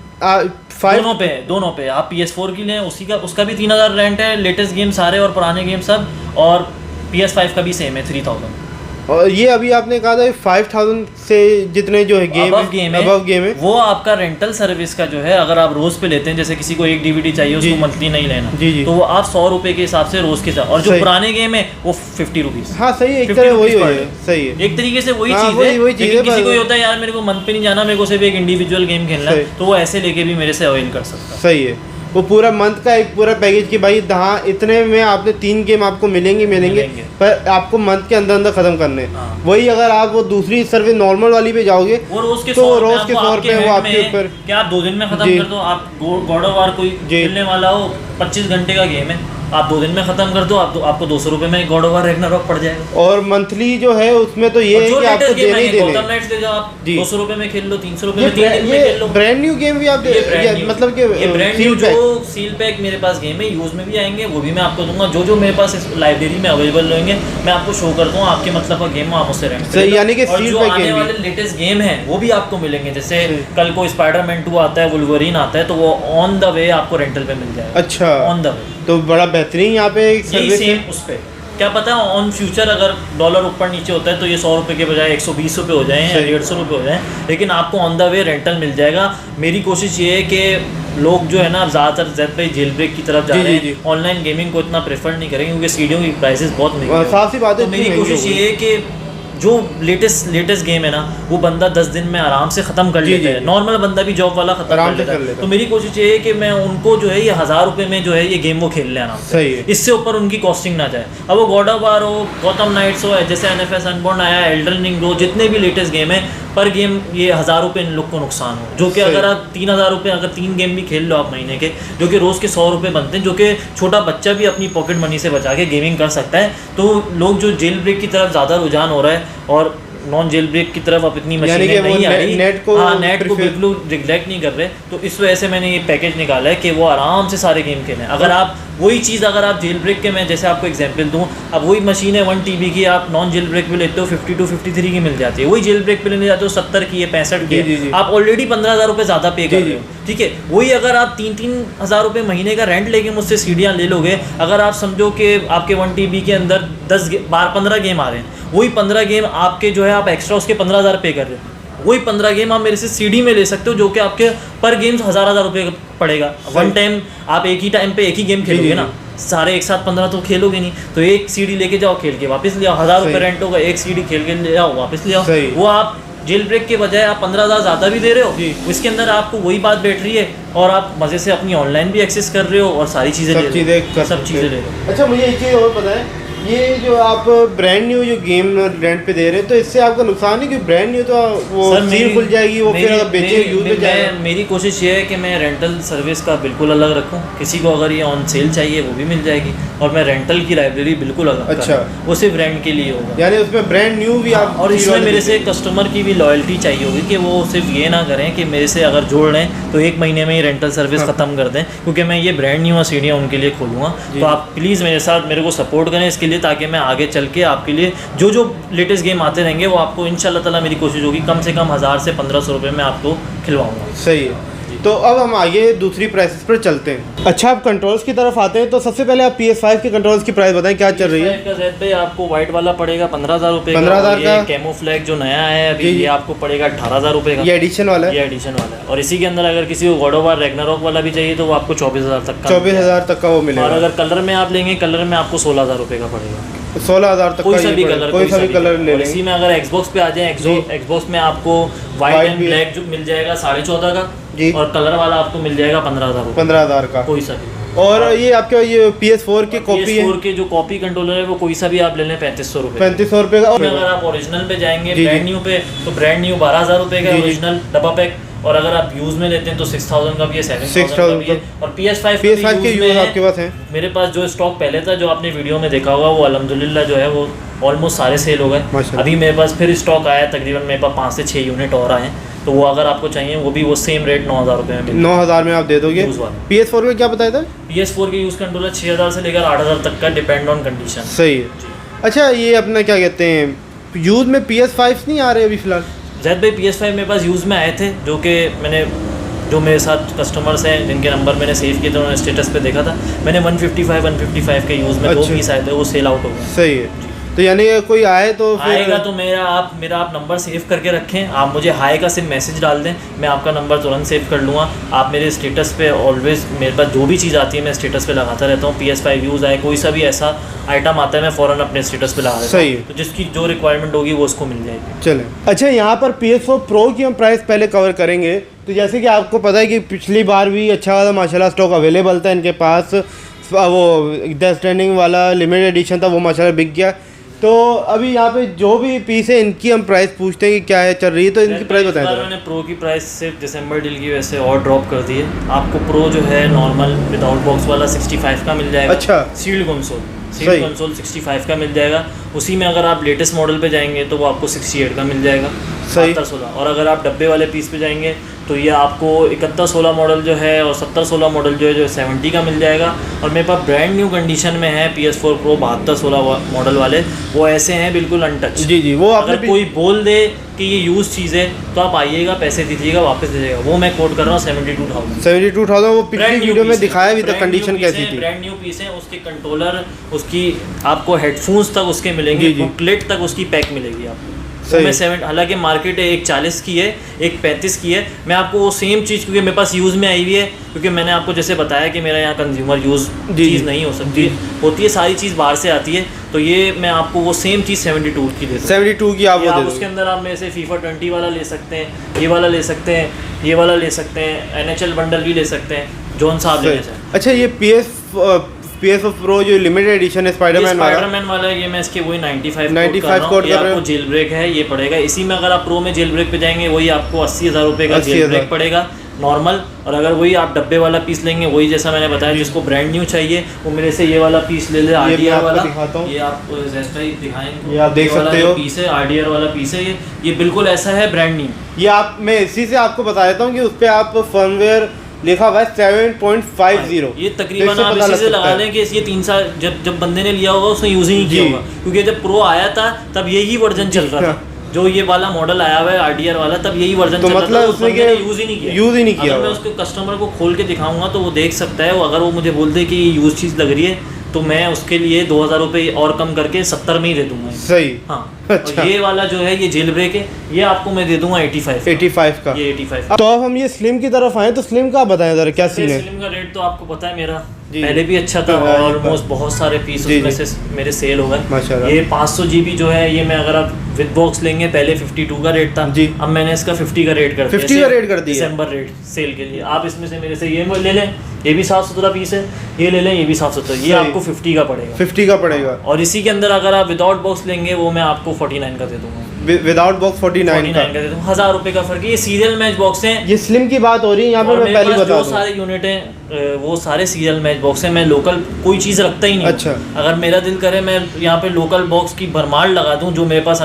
दोनों पे आप PS4 की लें उसका भी 3,000 रेंट है, लेटेस्ट गेम सारे और पुराने गेम सब, और PS5 का भी सेम है 3,000। और ये अभी आपने कहा था 5000 से जितने जो है गेम है वो आपका रेंटल सर्विस का जो है, अगर आप रोज़ पे लेते हैं, जैसे किसी को 1 DVD चाहिए उसको मंथली नहीं लेना, तो वो आप 100 रुपये के हिसाब से रोज़ के साथ, और जो पुराने गेम है वो 50 रुपीज़। हाँ, सही है, एक तरह वही है, सही है, एक तरीके से वही चीज़ है। किसी को होता है यार मेरे को मंथ पे नहीं जाना, मेरे को सिर्फ एक इंडिविजुअल गेम खेलना है, तो वो ऐसे लेके भी मेरे से अवेल कर सकता है। सही है। वो पूरा मंथ का एक पूरा पैकेज कि भाई हाँ इतने में आपने 3 गेम आपको मिलेंगे पर आपको मंथ के अंदर अंदर ख़त्म करने हैं। हाँ। वही अगर आप वो दूसरी सर्विस नॉर्मल वाली पे जाओगे वो रोज के तो 100 रोज़ के 100 रुपये वो आपके ऊपर क्या आप 2 दिन में खत्म कर दो। आप गॉड ऑफ वार कोई खेलने वाला हो 25 घंटे का गेम है, आप 2 दिन में खत्म कर दो, आपको 200 रुपये में गॉड ऑफ वार रैग्नारॉक पड़ जाएगा। और मंथली जो है उसमें तो ये है कि आपको देने ही देने। गॉथम नाइट्स ले जाओ आप 200 रुपये में खेल लो, 300 रुपये में 3 दिन में खेल लो। ब्रांड न्यू गेम भी आप मतलब कि ये ब्रांड न्यू जो सील पैक मेरे पास गेम है यूज में भी आएंगे, वो भी मैं आपको दूंगा। जो मेरे पास इस लाइब्रेरी में अवेलेबल होंगे मैं आपको शो कर दूंगा। आपके मतलब का गेम आप उससे रेंट सही, यानी कि और सील जो पैक आने वाले लेटेस्ट गेम है वो भी आपको मिलेंगे। जैसे कल को स्पाइडरमैन 2 आता है, वुल्वरीन आता है, तो वो ऑन द वे आपको रेंटल पे मिल जाएगा। अच्छा, ऑन द वे तो बड़ा बेहतरीन यहाँ पे एक सर्विस है। उस पे क्या पता है ऑन फ्यूचर अगर डॉलर ऊपर नीचे होता है तो ये 100 रुपये के बजाय 120 रुपये हो जाए या 150 रुपये हो जाए, लेकिन आपको ऑन द वे रेंटल मिल जाएगा। मेरी कोशिश ये है कि लोग जो है ना ज़्यादातर ज़्यादा भाई जेल ब्रेक की तरफ जा रहे हैं, ऑनलाइन गेमिंग को इतना प्रेफर नहीं करेंगे क्योंकि सीडियों की प्राइसेस बहुत महंगी हैं। साफ सी बात है, तो मेरी कोशिश ये है कि जो लेटेस्ट गेम है ना वो बंदा 10 दिन में आराम से ख़त्म कर लेता है। नॉर्मल बंदा भी जॉब वाला ख़त्म कर लेता है। तो मेरी कोशिश ये है कि मैं उनको जो है ये 1000 रुपये में जो है ये गेम वो खेल ले आराम से, इससे ऊपर उनकी कॉस्टिंग ना जाए। अब वो गॉड ऑफ वार हो, गॉथम नाइट्स हो, जैसे NFS अनबॉर्न आया, एल्डन रिंग हो, जितने भी लेटेस्ट गेम है पर गेम ये 1000 रुपये इन लोग को नुकसान हो। जो कि अगर आप 3000 रुपये अगर 3 गेम भी खेल लो आप महीने के, जो कि रोज़ के 100 रुपये बनते हैं, जो कि छोटा बच्चा भी अपनी पॉकेट मनी से बचा के गेमिंग कर सकता है। तो लोग जो जेल ब्रेक की तरफ ज़्यादा रुझान हो रहा है और नॉन जेल ब्रेक की तरफ अब इतनी मशीनें नहीं आ रही, नेट को बिल्कुल रिग्लेक्ट नहीं कर रहे, तो इस वजह से मैंने ये पैकेज निकाला है कि वो आराम से सारे गेम खेलें। अगर आप वही चीज़ अगर आप जेल ब्रेक के, मैं जैसे आपको एग्जांपल दूं, अब वही मशीन है 1 TB की, आप नॉन जेल ब्रेक पे लेते हो 52 53 की मिल जाती है, वही जेल ब्रेक पे लेने जाते हो 70 की है, 65 की है, आप ऑलरेडी 15,000 रुपये ज़्यादा पे कर रहे हो। ठीक है, वही अगर आप 3-3 हज़ार रुपये महीने का रेंट लेके मुझसे सीढ़ियाँ ले लोगे, अगर आप समझो कि आपके 1 TB के अंदर 15 गेम आ रहे हैं, वही 15 गेम आपके जो है आप एक्स्ट्रा उसके 15,000 पे कर रहे हो, वही 15 गेम आप मेरे से CD में ले सकते हो जो कि आपके पर गेम 1000 रुपये पड़ेगा। वन टाइम आप एक ही टाइम पे एक ही गेम खेलोगे ना, सारे एक साथ 15 तो खेलोगे नहीं, तो एक CD लेके जाओ, खेल के वापस ले आओ, 1000 रुपये रेंट होगा, एक CD खेल के ले आओ, वापस ले आओ। वो आप जेल ब्रेक के बजाय आप 15,000 ज़्यादा भी दे रहे हो, उसके अंदर आपको वही बात बैठ रही है और आप मज़े से अपनी ऑनलाइन भी एक्सेस कर रहे हो और सारी चीज़ें सब चीज़ें ले रहे हो। अच्छा, मुझे एक चीज़ और पता है, ये जो आप ब्रांड न्यू जो गेम रेंट पे दे रहे हैं तो इससे आपका नुकसान है कि ब्रांड न्यू तो वो सील खुल जाएगी, वो फिर अगर बेचे यूज में जाएगा। मेरी कोशिश ये है कि मैं रेंटल सर्विस का बिल्कुल अलग रखूं, किसी को अगर ये ऑन सेल चाहिए वो भी मिल जाएगी, और मैं रेंटल की लाइब्रेरी बिल्कुल अलग अच्छा वो सिर्फ रेंट के लिए होगा, यानी उसमें ब्रांड न्यू भी आप। और इसमें मेरे से कस्टमर की भी लॉयल्टी चाहिए होगी कि वो सिर्फ ये ना करें कि मेरे से अगर जोड़ लें तो 1 महीने में ही रेंटल सर्विस ख़त्म कर दें, क्योंकि मैं ये ब्रांड न्यू सीढ़ियाँ उनके लिए खोलूँगा। तो आप प्लीज़ मेरे साथ मेरे को सपोर्ट करें इसके लिए, ताकि मैं आगे चल के आपके लिए जो लेटेस्ट गेम आते रहेंगे वो आपको इंशाल्लाह ताला मेरी कोशिश होगी कम से कम 1000 से 1500 रुपये में आपको खिलवाऊंगा। सही है, तो अब हम आगे दूसरी प्राइसेस पर चलते हैं। अच्छा, आप कंट्रोल्स की तरफ आते हैं, तो सबसे पहले आप PS5 के कंट्रोल्स की प्राइस बताएं क्या चल रही है। PS5 का ज़ैद भाई आपको वाइट वाला पड़ेगा 15,000 रुपये, 15,000 का। कैमोफ्लैग जो नया है अभी ये आपको पड़ेगा 18,000 रुपये का, ये एडिशन वाला है, ये एडिशन वाला है। और इसी के अंदर अगर किसी को गॉड ऑफ वार रैग्नारॉक वाला भी चाहिए तो वो आपको 24,000 तक का, 24,000 तक का वो मिलेगा। और अगर कलर में आप लेंगे, कलर में आपको 16,000 रुपये का पड़ेगा, 16,000 तक कोई सा भी कलर, कोई सा भी कलर ले लेंगे। इसी में अगर एक्सबॉक्स पे आ जाए, एक्सबॉक्स में आपको वाइट एंड ब्लैक जो मिल जाएगा 14,500 का जी, और कलर वाला आपको मिल जाएगा 15,000 15,000 का, कोई सा भी। और ये आपके ये PS4 की कॉपी है, PS4 के जो कॉपी कंट्रोलर है वो कोई सा भी आप ले लें 3500 रुपये, 3500 रुपये का। और अगर आप ओरिजिनल पे जाएंगे ब्रांड न्यू पे तो ब्रांड न्यू 12,000 रुपये का ओरिजिनल डब्बा पैक, और अगर आप यूज में लेते हैं तो 6,000 का भी है, 7,000 का भी है। और PS5 के यूज आपके पास है। मेरे पास जो स्टॉक पहले था जो आपने वीडियो में देखा होगा वो अल्हम्दुलिल्लाह जो है वो ऑलमोस्ट सारे सेल हो गए। अभी मेरे पास फिर स्टॉक आया, तकरीबन मेरे पास 5 से 6 यूनिट और आए, तो वो अगर आपको चाहिए वो भी वो सेम रेट 9,000 रुपये में 9,000 में आप दे दोगे। PS4 में क्या बताया था? PS4 के यूज़ कंट्रोलर 6,000 से लेकर 8,000 तक का, डिपेंड ऑन कंडीशन। सही है। अच्छा, ये अपना क्या कहते हैं, यूज़ में PS5 नहीं आ रहे अभी फ़िलहाल? ज़ैद भाई PS5 मेरे पास यूज़ में आए थे, जो कि मैंने जो मेरे साथ कस्टमर्स हैं जिनके नंबर मैंने सेव किए थे उन्होंने स्टेटस पे देखा था, मैंने 155 के यूज़ में 2 पीस आए थे, वो सेल आउट हो गए। सही है। तो यानी कोई आए तो फिर आएगा तो मेरा आप नंबर सेव करके रखें, आप मुझे हाई का सिर्फ मैसेज डाल दें, मैं आपका नंबर तुरंत सेव कर लूँगा। आप मेरे स्टेटस पे ऑलवेज़, मेरे पास जो भी चीज़ आती है मैं स्टेटस पे लगाता रहता हूँ। PS5 यूज़ आए, कोई सा भी ऐसा आइटम आता है मैं फ़ौरन अपने स्टेटस पे लगा देता हूँ, तो जिसकी जो रिक्वायरमेंट होगी वो उसको मिल जाएगी। चलें, अच्छा यहाँ पर PS4 Pro की हम प्राइस पहले कवर करेंगे। तो जैसे कि आपको पता है कि पिछली बार भी अच्छा वाला माशाल्लाह स्टॉक अवेलेबल था इनके पास, वो डेथ स्ट्रैंडिंग वाला लिमिटेड एडिशन था वो माशाल्लाह बिक गया। तो अभी यहाँ पे जो भी पीस है इनकी हम प्राइस पूछते हैं कि क्या है चल रही है, तो इनकी प्राइस बताएं। मैंने प्रो की प्राइस सिर्फ दिसंबर डील की वजह से और ड्रॉप कर दी है। आपको प्रो जो है नॉर्मल विदाउट बॉक्स वाला 65 का मिल जाएगा। अच्छा, सील्ड कंसोल 65 का मिल जाएगा। उसी में अगर आप लेटेस्ट मॉडल पे जाएंगे तो वो आपको 68 का मिल जाएगा, 70-16। और अगर आप डब्बे वाले पीस पे जाएंगे तो ये आपको 71-16 मॉडल जो है और 70-16 मॉडल जो है 70 का मिल जाएगा। और मेरे पास ब्रांड न्यू कंडीशन में है PS4 Pro 72-16 मॉडल वाले, वो ऐसे हैं बिल्कुल अनटच। जी वो अगर कोई बोल दे कि ये यूज़ चीज़ है तो आप आइएगा, पैसे दीजिएगा, वापस दीजिएगा। वो मैं कोट कर रहा हूँ 72,000। वो पिछली वीडियो में दिखाया भी था कंडीशन कैसी थी। ब्रांड न्यू पीस है, उसके कंट्रोलर, उसकी आपको हेडफोन्स तक उसके मिलेंगे, बुकलेट तक उसकी पैक मिलेगी आपको। तो मैं 7, हालांकि मार्केट है एक 40 की है, एक 35 की है। मैं आपको वो सेम चीज़, क्योंकि मेरे पास यूज़ में आई हुई है, क्योंकि मैंने आपको जैसे बताया कि मेरा यहाँ कंज्यूमर यूज़ चीज़ नहीं हो सकती, होती है सारी चीज़ बाहर से आती है। तो ये मैं आपको वो सेम चीज़ 72 की देता हूँ। 72 की आप उसके अंदर आप मेरे से FIFA 20 वाला ले सकते हैं, ये वाला ले सकते हैं, ये वाला ले सकते हैं, NHL बंडल भी ले सकते हैं, जौन सा आप लेना चाहें। अच्छा, ये PS4 Pro जो लिमिटेड एडिशन है स्पाइडरमैन वाला, ये मैं इसके वही 95 कोड कर रहा हूं। जेल ब्रेक है, ये पड़ेगा इसी में। अगर आप प्रो में जेल ब्रेक पे जाएंगे वही आपको 80,000 रुपये का जेल ब्रेक पड़ेगा नॉर्मल। और अगर वही आप डब्बे वाला पीस लेंगे, वही जैसा मैंने बताया, जिसको ब्रांड न्यू चाहिए वो मेरे से ये वाला पीस ले ले, RDR वाला। ये आप दिखाएंगे, ये आप देख सकते हो, पीस है RDR वाला पीस है, ये बिल्कुल ऐसा है ब्रांड न्यू। ये आप, मैं इसी से आपको बता देता हूँ कि उस पर आप फर्मवेयर लिखा हुआ है 7.50। ये तकरीबन आप इसी से लगा लें कि ये 3 साल जब बंदे ने लिया होगा उसने यूज़ ही नहीं किया होगा, क्योंकि जब प्रो आया था तब यही वर्जन चल रहा था, जो ये वाला मॉडल आया हुआ है RDR वाला, तब यही वर्जन चल रहा था, उसने यूज़ ही नहीं किया। अगर मैं उसके कस्टमर को खोल के दिखाऊंगा तो वो देख सकता है। अगर वो मुझे बोल दे कि ये यूज़ चीज़ लग रही है तो मैं उसके लिए 2,000 रुपये और कम करके 70 में ही दे दूंगा। सही, हाँ। अच्छा। ये वाला जो है ये जेल ब्रेक है, ये आपको मैं दे दूंगा 85 का। ये 85। तो अब हम ये स्लिम की तरफ आए, तो स्लिम का बताएं जरा क्या सीन है। स्लिम का रेट तो आपको पता है मेरा पहले भी अच्छा था, ऑलमोस्ट बहुत सारे पीस उसमें से मेरे सेल हो गए। ये 500 GB जो है, ये मैं अगर आप विद बॉक्स लेंगे, पहले 52 का रेट था, अब मैंने इसका 50 का रेट कर दिया, दिसंबर रेट सेल के लिए। आप इसमें से मेरे से ये ले लें, ये भी 717 पीस है, ये ले लें, ये भी 717, ये आपको 50 का पड़ेगा। और इसी के अंदर अगर आप विदाउट बॉक्स लेंगे वो मैं आपको 49 का दे दूंगा। विदाउट बॉक्स 49 का दे दूंगा। 1000 रुपये का फर्क है। ये सीरियल मैच बॉक्स हैं, ये स्लिम की बात हो रही है यहाँ पे। मैं पहले बता दूं, सारे यूनिट हैं वो सारे सीरियल मैच बॉक्स हैं। मैं लोकल कोई चीज़ रखता ही नहीं। अच्छा, अगर मेरा दिल करे मैं यहाँ पे लोकल बॉक्स की भरमार लगा दूँ, जो मेरे पास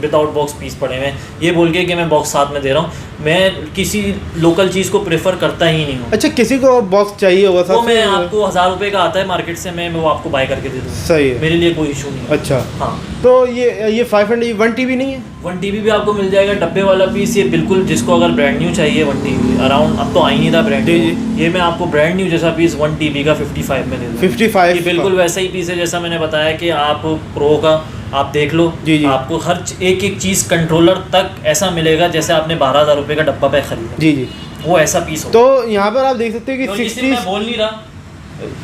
विदाउट बॉक्स पीस पड़े हुए हैं, ये बोल के कि मैं बॉक्स साथ में दे रहा हूँ। मैं किसी लोकल चीज़ को प्रेफर करता ही नहीं हूँ। अच्छा, किसी को बॉक्स चाहिए होगा तो मैं आपको 1000 रुपये का आता है मार्केट से, मैं वो आपको बाय करके दे दूँ। सही है, मेरे लिए कोई इशू नहीं है। अच्छा, हाँ। तो ये 500 1 TB नहीं है? 1 TB भी आपको मिल जाएगा डब्बे वाला पीस। ये बिल्कुल जिसको अगर ब्रांड न्यू चाहिए 1 TB अराउंड, अब तो आ ही नहीं था ब्रांड न्यू, ये मैं आपको ब्रांड न्यू जैसा पीस 1 TB का 55 में दे दूँ। 55 ये बिल्कुल वैसा ही पीस है जैसा मैंने बताया कि आप प्रो का आप देख लो। जी। आपको हर एक चीज़ कंट्रोलर तक ऐसा मिलेगा जैसे आपने 12,000 रुपये का डब्बा पैक खरीदा। जी, वो ऐसा पीस हो। तो यहाँ पर आप देख सकते हो कि 60, मैं बोल नहीं रहा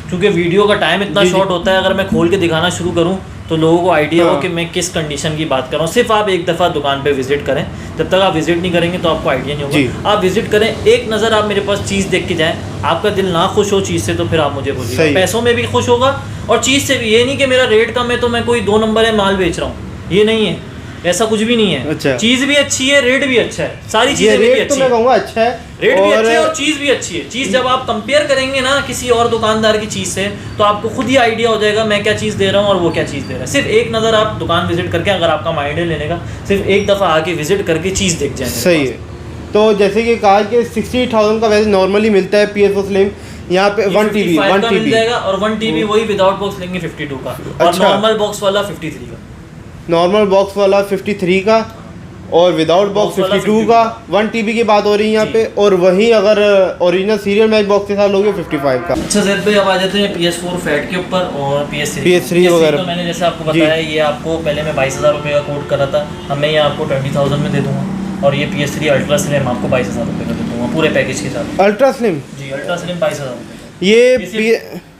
क्योंकि वीडियो का टाइम इतना शॉर्ट होता है। अगर मैं खोल के दिखाना शुरू करूँ तो लोगों को आइडिया हो कि मैं किस कंडीशन की बात कर रहा हूँ। सिर्फ आप एक दफ़ा दुकान पे विजिट करें, जब तक आप विजिट नहीं करेंगे तो आपको आइडिया नहीं होगा। आप विजिट करें, एक नज़र आप मेरे पास चीज़ देख के जाएं, आपका दिल ना खुश हो चीज़ से तो फिर आप मुझे बोलिए। पैसों में भी खुश होगा और चीज़ से भी। ये नहीं कि मेरा रेट कम है तो मैं कोई 2 नंबर है माल बेच रहा हूँ, ये नहीं है, ऐसा कुछ भी नहीं है। अच्छा। चीज़ भी अच्छी है, रेट भी अच्छा है, सारी चीज़ें भी अच्छी है। तो मैं कहूँगा अच्छा है, रेट भी अच्छा है और चीज़ भी अच्छी है। चीज़ जब आप कंपेयर करेंगे ना किसी और दुकानदार की चीज़ से तो आपको खुद ही आइडिया हो जाएगा मैं क्या चीज़ दे रहा हूँ और वो क्या चीज़ दे रहा है। सिर्फ एक नज़र आप दुकान विजिट करके, अगर आपका माइंड है लेने का, सिर्फ एक दफ़ा आके विजिट करके चीज़ देख जाएंगे। सही है। तो जैसे कि कहा कि 60,000 का वैसे नॉर्मली मिलता है PS4 स्लिम, यहाँ पे 1 TB मिल जाएगा। और 1 TB वही विदाउट बॉक्स लेंगे 52 का। और नॉर्मल बॉक्स वाला 53 का। नॉर्मल बॉक्स वाला 53 का और विदाउट बॉक्स Box वाला 52 का 1 TB की बात हो रही है यहाँ पे। और वहीं अगर ओरिजिनल सीरियल मैच बॉक्स के साथ लोगे 55 का। अच्छा जैद भाई, अब आ जाते हैं PS4 फैट के ऊपर और PS3 वगैरह। तो मैंने जैसे आपको बताया, ये आपको पहले मैं 22,000 रुपये का कोट करा था, अब मैं ये आपको 20,000 में दे दूँगा। और ये PS3 अल्ट्रा स्लिम आपको 22,000 रुपये का दे दूँगा पूरे पैकेज के साथ। अल्ट्रा स्लिम जी, अल्ट्रा स्लिम 22,000 रुपये। ये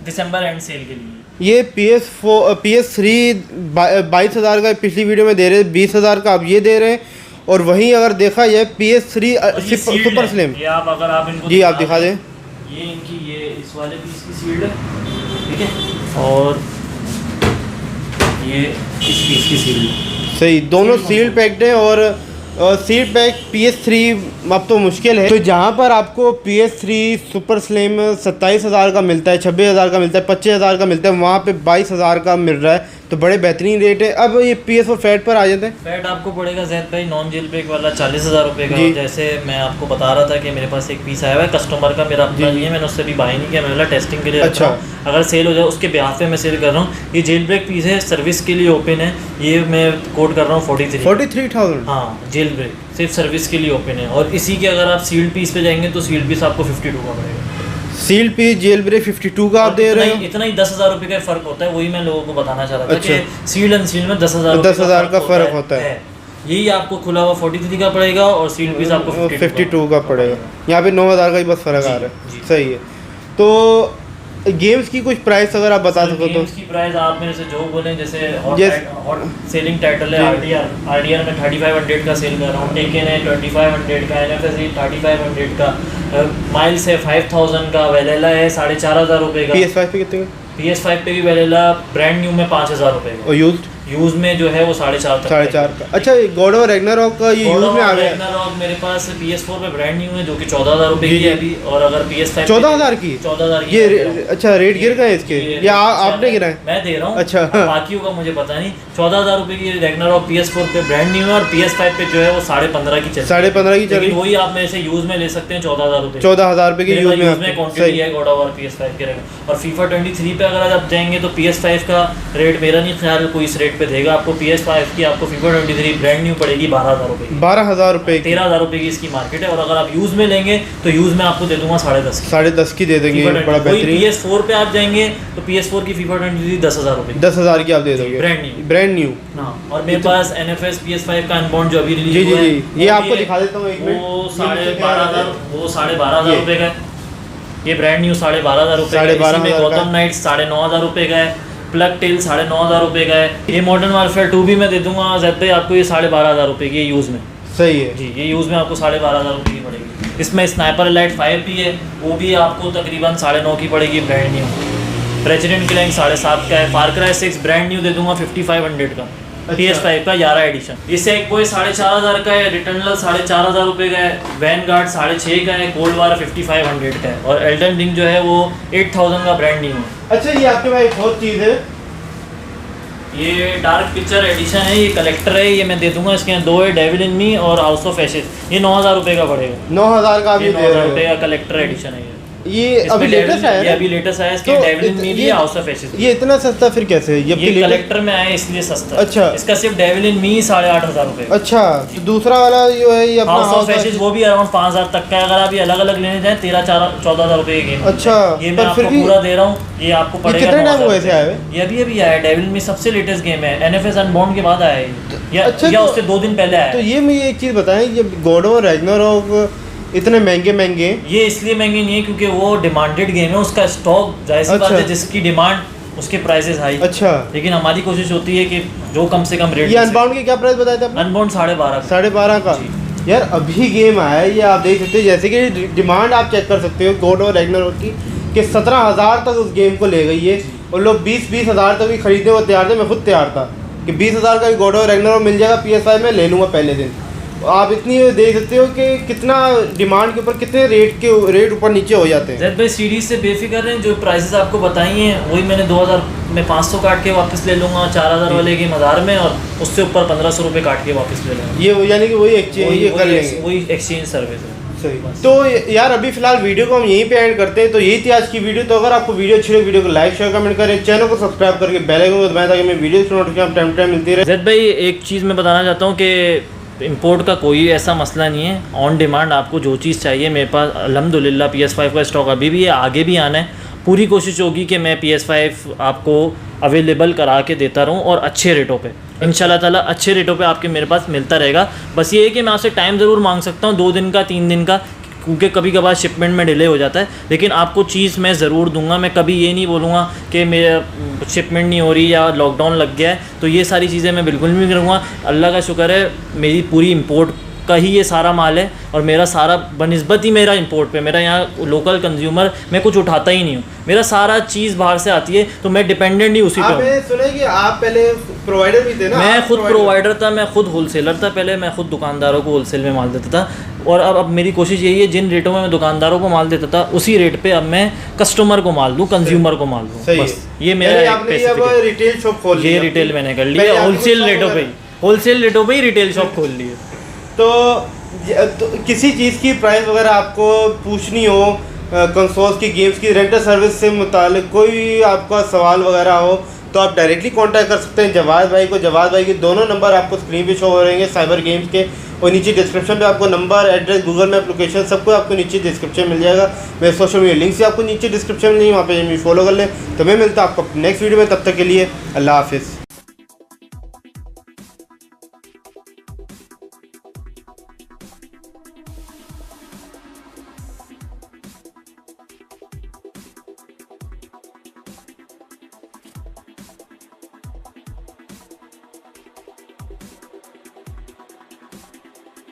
दिसंबर एंड सेल के लिए ये PS3 22,000 का पिछली वीडियो में दे रहे थे, 20,000 का अब ये दे रहे हैं। और वहीं अगर देखा जाए PS3 सुपर स्लिम, ये आप अगर आप इनको जी आप दिखा दें, ये इनकी ये इस वाले पीस की सील्ड है, ठीक है, और ये इस पीस की सील्ड है। सही, दोनों सील्ड पैक्ड हैं। और सील्ड पैक PS3 अब तो मुश्किल है। तो जहाँ पर आपको PS3 सुपर स्लिम 27,000 का मिलता है, 26,000 का मिलता है, 25,000 का मिलता है, वहाँ पे 22,000 का मिल रहा है, तो बड़े बेहतरीन रेट है। अब ये PS4 फैट पर आ जाते हैं। फैट आपको पड़ेगा जैद भाई नॉन जेल ब्रेक वाला 40,000 रुपये का। जी। जैसे मैं आपको बता रहा था कि मेरे पास एक पीस आया हुआ है कस्टमर का, मेरा अपना नहीं है, मैंने उससे भी बाय नहीं किया, मैं बोला टेस्टिंग के लिए अच्छा। रखा हूँ, अगर सेल हो जाए उसके ब्याह पे मैं सेल कर रहा हूँ। ये जेल ब्रेक पीस है, सर्विस के लिए ओपन है, ये मैं कोड कर रहा हूँ 43,000। हाँ, जेल ब्रेक सिर्फ सर्विस के लिए ओपन है। और इसी के अगर आप सील्ड पीस पे जाएंगे तो सील्ड पीस आपको 52 का पड़ेगा। सील्ड पीस जेल ब्रेक 52 का आप दे रहे हो। इतना ही 10,000 रुपये का फर्क होता है, वही मैं लोगों को बताना चाह रहा था अच्छा। कि सील्ड एंड सील्ड में 10,000 का फर्क होता है। यही आपको खुला हुआ 43 का पड़ेगा और सील्ड पीस आपको 52 का पड़ेगा। यहाँ पे 9,000 का ही बस फर्क आ रहा है। सही है। तो गेम्स की कुछ प्राइस अगर आप बता सको तो। गेम्स की प्राइस आप मेरे से जो बोलें, जैसे हॉट सेलिंग टाइटल है आरडीआर में 3500 का सेल कर रहा हूँ, टेकन है 2500 का, एनएफएस 3500 का, माइल्स है 5000 का, वेलेला है 4,500 रुपये का। PS5 पे कितने का? PS5 पे भी वेलेला ब्रांड न्यू में 5,000 रुपये का। और यूज में जो है वो 4,500 का। अच्छा, गॉड ऑफ रैग्नारॉक का ये यूज में आ गया। रैग्नारॉक मेरे पास PS4 पे ब्रांड न्यू है जो कि 14,000 रुपये की है अभी। और अगर PS5 14,000 की 14,000 की ये अच्छा रेट गिर गए इसके या आपने गिरा है? मैं दे रहा हूँ। अच्छा, बाकियों का मुझे पता नहीं। 14,000 रुपये की रैग्नारॉक PS4 पे ब्रांड न्यू है और PS5 पे जो है वो 15,500 की चल 15,500 की चल रही। वही आप मेरे से यूज में ले सकते हैं 14,000 रुपये। 14,000 रुपये की यूज में क्वांटिटी है गॉड ऑफ वार PS5 के रहेगा। और FIFA 23 पे अगर आप जाएंगे तो PS5 का रेट मेरा नहीं ख्याल कोई इस रेट पे देगा आपको। PS5 की आपको FIFA 23 ब्रांड न्यू पड़ेगी 12,000 रुपये की। 12,000 रुपये 13,000 रुपये की इसकी मार्केट है। और अगर आप यूज में लेंगे तो यूज में आपको दे दूंगा 10.5 की। 10.5 की दे देंगे, बड़ा बेहतरीन। PS4 पे आप जाएंगे तो PS4 की FIFA 23 10,000 रुपये 10,000 की आप दे दोगे ब्रांड न्यू। हाँ, और मेरे पास NFS PS5 का अनबाउंड जो अभी रिलीज हुआ है, ये आपको दिखा देता हूँ एक मिनट। वो 12,500 रुपये का है। ये ब्रांड न्यू 12,500 रुपये का है। इसी में गौतम नाइट 9,500 रुपये का है। प्लग टेल 9,500 रुपये का है। ये मॉडर्न वारफेयर 2 भी मैं दे दूंगा जैद भाई आपको, ये 12,500 रुपये की यूज़ में। सही है जी, ये यूज़ में आपको 12,500 रुपये की पड़ेगी। इसमें स्नाइपर लाइट 5 भी है, वो भी आपको तकरीबन 9,500 की पड़ेगी ब्रांड न्यू। प्रेसिडेंट क्लैंक 7,500 का है। फार क्राई 6 ब्रांड न्यू दे दूंगा 5,500 का। PS5 का 11 एडिशन। इससे एक कोई 4,500 का है। रिटर्नल 4,500 रुपये का है। वैनगार्ड 6,500 का है। कोल्ड वार 5,500 का है। और एल्डन रिंग जो है वो 8,000 का ब्रांड न्यू है। अच्छा, ये आपके पास एक और चीज़ है, ये डार्क पिक्चर एडिशन है, ये कलेक्टर है, ये मैं दे दूंगा। इसके यहाँ 2 है, डेविल इन मी और हाउस ऑफ एशेस। ये 9,000 रुपये का पड़ेगा। 9,000 का ये 9,000 रुपये का कलेक्टर एडिशन है। ये अभी लेटेस्ट आया है। ये अभी लेटेस्ट आया है। इसके डेविल इन मी भी है, हाउस ऑफ एशेस। ये इतना सस्ता फिर कैसे है? ये कलेक्टर में आया है इसलिए सस्ता। अच्छा, इसका सिर्फ डेविल इन मी 8,500 रुपये। अच्छा, तो दूसरा वाला जो है ये अपना हाउस ऑफ एशेस वो भी अराउंड 5,000 तक का है। अगर आप ये अलग अलग लेने जाए 13-14,000 रुपये की गेम। अच्छा, ये मैं आपको पूरा दे रहा हूँ, ये आपको पड़ेगा। कितने टाइम हुए से आए? ये अभी आया है। डेविल मी सबसे लेटेस्ट गेम है। NFS अनबाउंड के बाद आया है या उससे 2 दिन पहले आया। तो ये मुझे एक चीज़ बताएं, ये गॉड ऑफ रैग्नारॉक इतने महंगे ये इसलिए महंगे नहीं है क्योंकि वो डिमांडेड गेम है, उसका स्टॉक जाहिर सी बात है, जिसकी डिमांड उसके प्राइसेस हाई। अच्छा, लेकिन हमारी कोशिश होती है कि जो कम से कम रेट। ये अनबाउंड के क्या प्राइस बताए थे आपने? अनबाउंड 12,500 12,500 का। यार अभी गेम आया है, ये आप देख सकते हैं, जैसे कि डिमांड आप चेक कर सकते हो गॉड ऑफ रैग्नारॉक की कि 17,000 तक उस गेम को ले गई है। और लोग 20,000 तक भी खरीदने को तैयार थे। मैं खुद तैयार था कि 20,000 का गॉड ऑफ रैग्नारॉक मिल जाएगा PS5 में, ले लूँगा पहले दिन। आप इतनी देख सकते हो कि कितना डिमांड के ऊपर कितने रेट ऊपर नीचे हो जाते हैं। जैद भाई सीरीज से बेफिक्र हैं, जो प्राइसेस आपको बताई हैं वही मैंने 2,000 में 500 काट के वापस ले लूँगा। 4,000 वाले की 1000 में, और उससे ऊपर 1,500 रुपये काट के वापस ले लूँगा। ये यानी कि वही एक्सचेंज कर लेंगे, वही एक्सचेंज सर्विस है। सही। तो यार अभी फिलहाल वीडियो को हम यहीं पे एंड करते हैं। तो यही थी आज की वीडियो। तो अगर आपको वीडियो अच्छी लगे, वीडियो को लाइक शेयर कमेंट करें, चैनल को सब्सक्राइब करके बेल आइकन को दबाएं ताकि मैं वीडियो की नोटिफिकेशन टाइम मिलती रहे। जैद भाई एक चीज़ मैं बताना चाहता हूँ कि इंपोर्ट का कोई ऐसा मसला नहीं है, ऑन डिमांड आपको जो चीज़ चाहिए मेरे पास अल्हम्दुलिल्लाह PS5 का स्टॉक अभी भी है, आगे भी आना है। पूरी कोशिश होगी कि मैं PS5 आपको अवेलेबल करा के देता रहूं और अच्छे रेटों पे, इंशाल्लाह ताला अच्छे रेटों पे आपके मेरे पास मिलता रहेगा। बस ये है कि मैं आपसे टाइम ज़रूर मांग सकता हूँ 2 दिन का 3 दिन का, क्योंकि कभी कभार शिपमेंट में डिले हो जाता है, लेकिन आपको चीज़ मैं ज़रूर दूंगा। मैं कभी ये नहीं बोलूँगा कि मेरा शिपमेंट नहीं हो रही या लॉकडाउन लग गया है, तो ये सारी चीज़ें मैं बिल्कुल नहीं करूँगा। अल्लाह का शुक्र है मेरी पूरी इंपोर्ट का ही ये सारा माल है और मेरा सारा बनिस्बत ही मेरा इंपोर्ट पे, मेरा यहाँ लोकल कंज्यूमर मैं कुछ उठाता ही नहीं हूँ, मेरा सारा चीज़ बाहर से आती है, तो मैं डिपेंडेंट ही उसी पे हूँ। आपने सुना है कि आप पहले प्रोवाइडर भी थे ना? मैं खुद प्रोवाइडर था, मैं खुद होलसेलर था पहले, मैं खुद दुकानदारों को होलसेल में माल देता था, और अब मेरी कोशिश यही है जिन रेटों में मैं दुकानदारों को माल देता था उसी रेट पे अब मैं कस्टमर को माल दूँ, कंज्यूमर को माल दूँ। बस ये मेरा रिटेल शॉप खोल ये रिटेल मैंने कर लिया, होलसेल रेटों पे ही रिटेल शॉप खोल ली है। तो किसी चीज़ की प्राइस वगैरह आपको पूछनी हो, कंसोल्स की, गेम्स की, रेंटल सर्विस से मुतालिक कोई आपका सवाल वगैरह हो, तो आप डायरेक्टली कांटेक्ट कर सकते हैं जवाद भाई को। जवाद भाई के दोनों नंबर आपको स्क्रीन पे शो हो रहेंगे साइबर गेम्स के, और नीचे डिस्क्रिप्शन पे आपको number, address, Google map location सबको आपको नीचे डिस्क्रिप्शन मिल जाएगा। मेरे सोशल मीडिया लिंक से आपको नीचे डिस्क्रिप्शन में नहीं, वहाँ पे फॉलो कर लें। तो मैं मिलता हूँ आपको नेक्स्ट वीडियो में, तब तक के लिए अल्लाह हाफिज़।